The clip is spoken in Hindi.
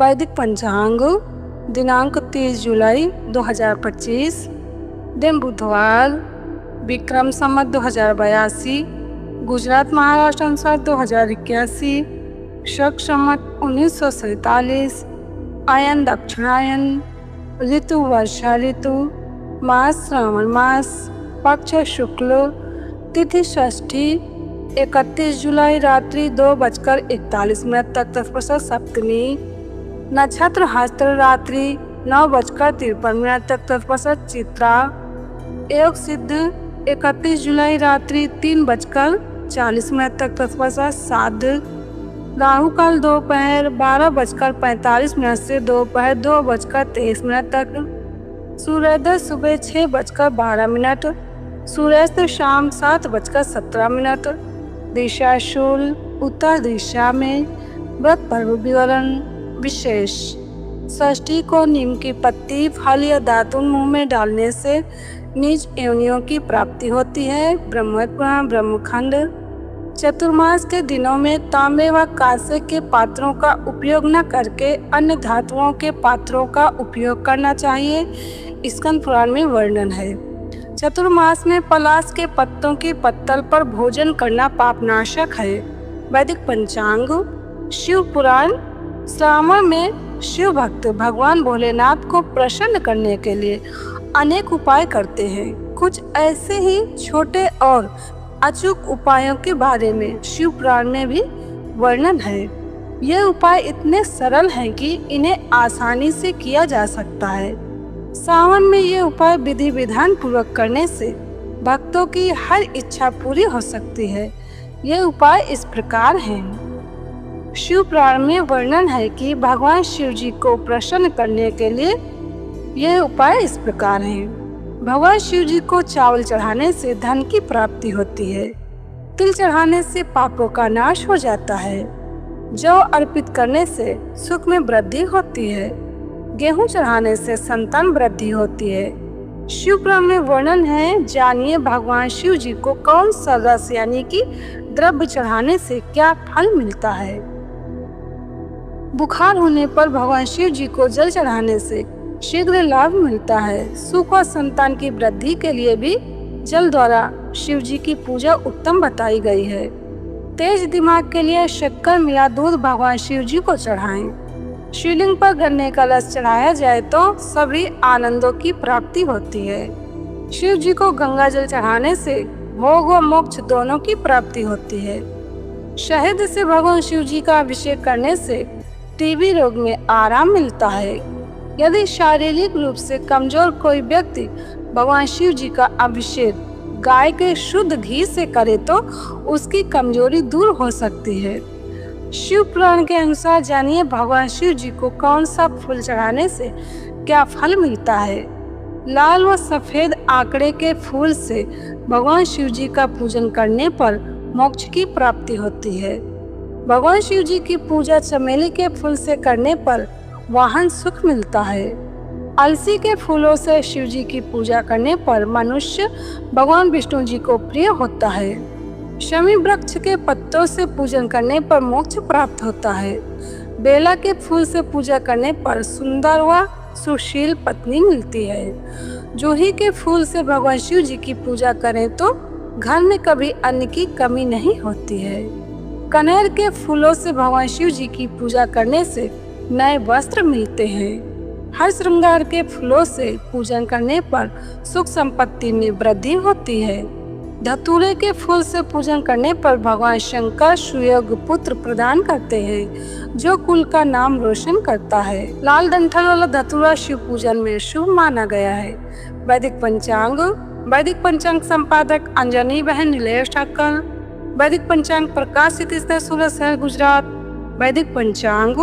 वैदिक पंचांग दिनांक 30 जुलाई 2025, दिन बुधवार, विक्रम संवत 2082, गुजरात महाराष्ट्र अनुसार 2081, शक संवत 1947, आयन दक्षिणायन, ऋतु वर्षा ऋतु, मास श्रावण मास, पक्ष शुक्ल, तिथि षष्ठी, 31 जुलाई रात्रि 2:41 तक तत्पश्चात सप्तमी, नक्षत्र हस्त रात्रि 9:53 तक तत्पश्चात चित्रा, योग सिद्ध 31 जुलाई रात्रि 3:40 तक तत्पश्चात साध, राहु काल दोपहर 12:45 से दोपहर 2:23 तक, सूर्योदय सुबह 6:12, सूर्यास्त शाम 7:17, दिशा शूल उत्तर दिशा में, व्रत पर्व विवरण विशेष। षष्ठी को नीम की पत्ती, फल या दातुन मुंह में डालने से नीच योनियों की प्राप्ति होती है। ब्रह्मपुराण ब्रह्मखंड। चतुर्मास के दिनों में तांबे व कांसे के पात्रों का उपयोग न करके अन्य धातुओं के पात्रों का उपयोग करना चाहिए। स्कंद पुराण में वर्णन है। चतुर्मास में पलाश के पत्तों की पत्तल पर भोजन करना पापनाशक है। वैदिक पंचांग। शिव पुराण। श्रावण में शिव भक्त भगवान भोलेनाथ को प्रसन्न करने के लिए अनेक उपाय करते हैं। कुछ ऐसे ही छोटे और अचूक उपायों के बारे में शिव पुराण में भी वर्णन है। ये उपाय इतने सरल हैं कि इन्हें आसानी से किया जा सकता है। सावन में ये उपाय विधि विधान पूर्वक करने से भक्तों की हर इच्छा पूरी हो सकती है। ये उपाय इस प्रकार हैं। शिव पुराण में वर्णन है कि भगवान शिव जी को प्रसन्न करने के लिए ये उपाय इस प्रकार हैं। भगवान शिव जी को चावल चढ़ाने से धन की प्राप्ति होती है। तिल चढ़ाने से पापों का नाश हो जाता है। जौ अर्पित करने से सुख में वृद्धि होती है। गेहूं चढ़ाने से संतान वृद्धि होती है। शिव पुराण में वर्णन है। जानिए भगवान शिव जी को कौन सा रस यानी कि द्रव्य चढ़ाने से क्या फल मिलता है। बुखार होने पर भगवान शिव जी को जल चढ़ाने से शीघ्र लाभ मिलता है। सुख और संतान की वृद्धि के लिए भी जल द्वारा शिव जी की पूजा उत्तम बताई गई है। तेज दिमाग के लिए शक्कर मिला दूध भगवान शिव जी को चढ़ाएं। शिवलिंग पर गन्ने का रस चढ़ाया जाए तो सभी आनंदों की प्राप्ति होती है। शिव जी को गंगा जल चढ़ाने से भोग व मोक्ष दोनों की प्राप्ति होती है। शहद से भगवान शिव जी का अभिषेक करने से टीबी रोग में आराम मिलता है। यदि शारीरिक रूप से कमजोर कोई व्यक्ति भगवान शिव जी का अभिषेक गाय के शुद्ध घी से करे तो उसकी कमजोरी दूर हो सकती है। शिव पुराण के अनुसार जानिए भगवान शिव जी को कौन सा फूल चढ़ाने से क्या फल मिलता है। लाल व सफेद आंकड़े के फूल से भगवान शिव जी का पूजन करने पर मोक्ष की प्राप्ति होती है। भगवान शिव जी की पूजा चमेली के फूल से करने पर वाहन सुख मिलता है। अलसी के फूलों से शिव जी की पूजा करने पर मनुष्य भगवान विष्णु जी को प्रिय होता है। शमी वृक्ष के पत्तों से पूजन करने पर मोक्ष प्राप्त होता है। बेला के फूल से पूजा करने पर सुंदर व सुशील पत्नी मिलती है। जूही के फूल से भगवान शिव जी की पूजा करें तो घर में कभी अन्न की कमी नहीं होती है। कनेर के फूलों से भगवान शिव जी की पूजा करने से नए वस्त्र मिलते हैं। हर श्रृंगार के फूलों से पूजन करने पर सुख संपत्ति में वृद्धि होती है। धतूरे के फूल से पूजन करने पर भगवान शंकर सुयोग पुत्र प्रदान करते हैं जो कुल का नाम रोशन करता है। लाल डंठल वाला धतूरा शिव पूजन में शुभ माना गया है। वैदिक पंचांग। वैदिक पंचांग संपादक अंजनी बहन नीलेश ठाकर। वैदिक पंचांग प्रकाशित सूरत शहर गुजरात। वैदिक पंचांग